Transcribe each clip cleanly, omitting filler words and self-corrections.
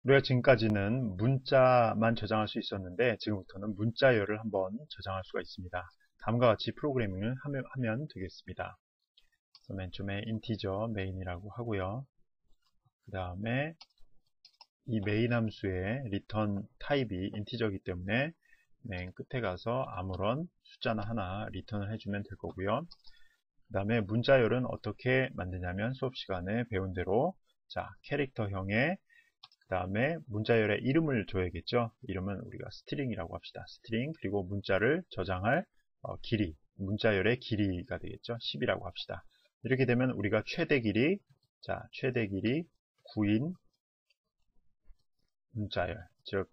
우리가 지금까지는 문자만 저장할 수 있었는데 지금부터는 문자열을 한번 저장할 수가 있습니다. 다음과 같이 프로그래밍을 하면 되겠습니다. 그래서 맨 처음에 인티저 메인이라고 하고요. 그 다음에 이 메인 함수의 리턴 타입이 인티저이기 때문에 맨 끝에 가서 아무런 숫자나 하나 리턴을 해주면 될 거고요. 그 다음에 문자열은 어떻게 만드냐면 수업 시간에 배운 대로 자 캐릭터형의 그 다음에 문자열의 이름을 줘야겠죠. 이름은 우리가 스트링이라고 합시다. 스트링 그리고 문자를 저장할 길이 문자열의 길이가 되겠죠. 10이라고 합시다. 이렇게 되면 우리가 최대 길이 자 최대 길이 9인 문자열 즉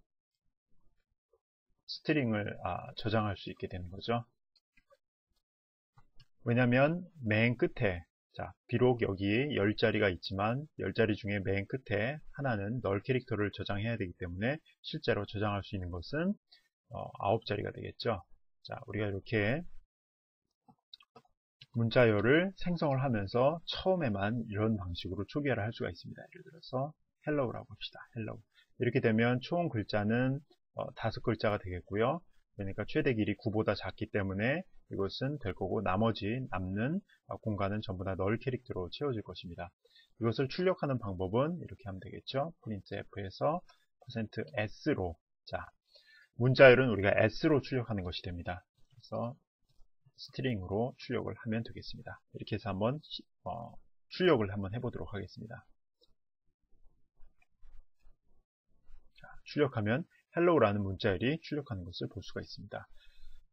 스트링을 저장할 수 있게 되는 거죠. 왜냐하면 맨 끝에 자 비록 여기 10자리가 있지만 10자리 중에 맨 끝에 하나는 널 캐릭터를 저장해야 되기 때문에 실제로 저장할 수 있는 것은 9자리가 되겠죠. 자 우리가 이렇게 문자열을 생성을 하면서 처음에만 이런 방식으로 초기화를 할 수가 있습니다. 예를 들어서 hello라고 합시다. hello. 이렇게 되면 총 글자는 5글자가 되겠고요. 그러니까 최대 길이 9보다 작기 때문에 이것은 될 거고 나머지 남는 공간은 전부 다 널 캐릭터로 채워질 것입니다. 이것을 출력하는 방법은 이렇게 하면 되겠죠. printf에서 %s로 자 문자열은 우리가 s로 출력하는 것이 됩니다. 그래서 스트링으로 출력을 하면 되겠습니다. 이렇게 해서 한번 출력을 한번 해보도록 하겠습니다. 자, 출력하면 hello라는 문자열이 출력하는 것을 볼 수가 있습니다.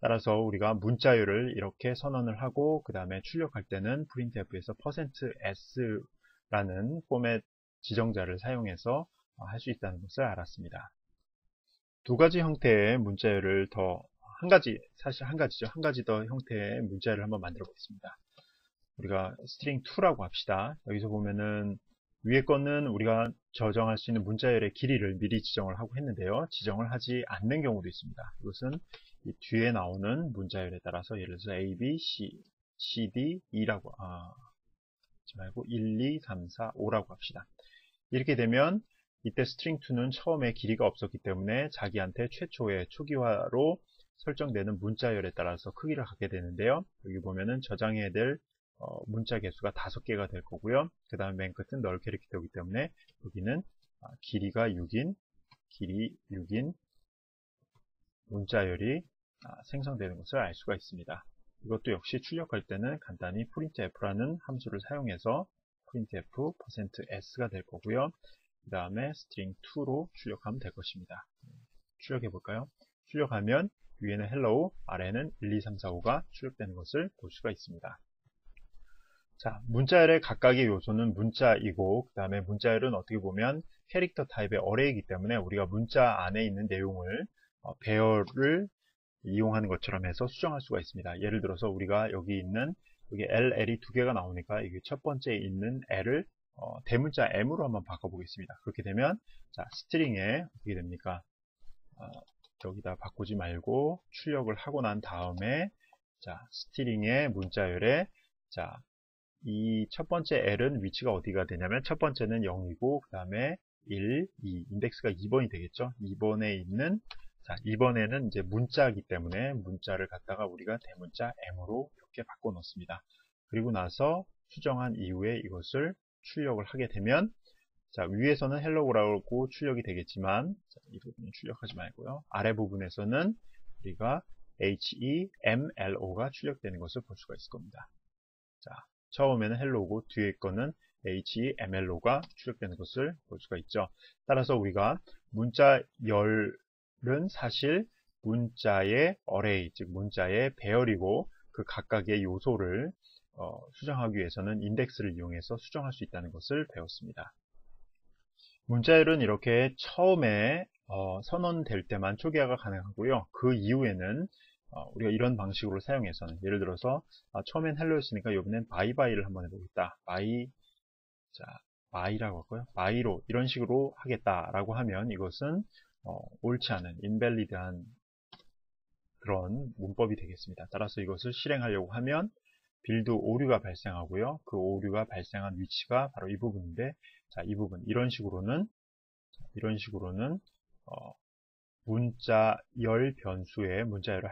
따라서 우리가 문자열을 이렇게 선언을 하고 그 다음에 출력할 때는 printf에서 %s라는 포맷 지정자를 사용해서 할 수 있다는 것을 알았습니다. 두 가지 형태의 문자열을 사실 한 가지죠. 한 가지 더 형태의 문자열을 한번 만들어 보겠습니다. 우리가 string2라고 합시다. 여기서 보면은 위에 거는 우리가 저장할 수 있는 문자열의 길이를 미리 지정을 하고 했는데요. 지정을 하지 않는 경우도 있습니다. 이것은 이 뒤에 나오는 문자열에 따라서 예를 들어서 A, B, C, C, D, E라고 하지 말고 1, 2, 3, 4, 5라고 합시다. 이렇게 되면 이때 string2는 처음에 길이가 없었기 때문에 자기한테 최초의 초기화로 설정되는 문자열에 따라서 크기를 갖게 되는데요. 여기 보면은 저장해야 될 문자 개수가 5개가 될 거고요. 그 다음에 맨 끝은 널 캐릭터이기 때문에 여기는 길이가 6인 문자열이 생성되는 것을 알 수가 있습니다. 이것도 역시 출력할 때는 간단히 printf라는 함수를 사용해서 printf %s가 될 거고요. 그 다음에 string2로 출력하면 될 것입니다. 출력해 볼까요? 출력하면 위에는 hello, 아래는 1, 2, 3, 4, 5가 출력되는 것을 볼 수가 있습니다. 자, 문자열의 각각의 요소는 문자이고 그 다음에 문자열은 어떻게 보면 캐릭터 타입의 어레이이기 때문에 우리가 문자 안에 있는 내용을 배열을 이용하는 것처럼 해서 수정할 수가 있습니다. 예를 들어서 우리가 여기 LL이 2개가 나오니까 여기 첫 번째에 있는 L을 대문자 M으로 한번 바꿔보겠습니다. 그렇게 되면 자 스트링에 어떻게 됩니까? 여기다 바꾸지 말고 출력을 하고 난 다음에 자 스트링의 문자열에 자 이 첫 번째 L은 위치가 어디가 되냐면 첫 번째는 0이고 그 다음에 1, 2 인덱스가 2번이 되겠죠. 2번에 있는 자, 이번에는 이제 문자이기 때문에 문자를 갖다가 우리가 대문자 M으로 이렇게 바꿔 놓습니다. 그리고 나서 수정한 이후에 이것을 출력을 하게 되면 자, 위에서는 hello라고 출력이 되겠지만 자, 이 부분은 출력하지 말고요. 아래 부분에서는 우리가 HEMLO가 출력되는 것을 볼 수가 있을 겁니다. 자, 처음에는 hello고 뒤에 거는 HEMLO가 출력되는 것을 볼 수가 있죠. 따라서 우리가 문자열 은 사실 문자의 어레이, 즉 문자의 배열이고 그 각각의 요소를 수정하기 위해서는 인덱스를 이용해서 수정할 수 있다는 것을 배웠습니다. 문자열은 이렇게 처음에 선언될 때만 초기화가 가능하고요. 그 이후에는 우리가 이런 방식으로 사용해서는 예를 들어서 처음엔 헬로였으니까 이번엔 바이바이를 한번 해보겠다. 바이라고 할까요? 바이로 이런 식으로 하겠다라고 하면 이것은 옳지 않은 인밸리드한 그런 문법이 되겠습니다. 따라서 이것을 실행하려고 하면 빌드 오류가 발생하고요. 그 오류가 발생한 위치가 바로 이 부분인데 자, 이 부분 이런 식으로는 이런 식으로는 문자열 변수에 문자열을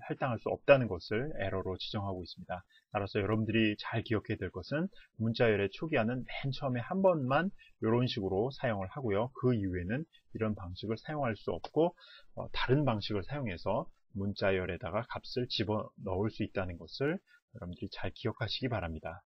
할당할 수 없다는 것을 에러로 지정하고 있습니다. 따라서 여러분들이 잘 기억해야 될 것은 문자열의 초기화는 맨 처음에 한 번만 이런 식으로 사용을 하고요. 그 이후에는 이런 방식을 사용할 수 없고 다른 방식을 사용해서 문자열에다가 값을 집어넣을 수 있다는 것을 여러분들이 잘 기억하시기 바랍니다.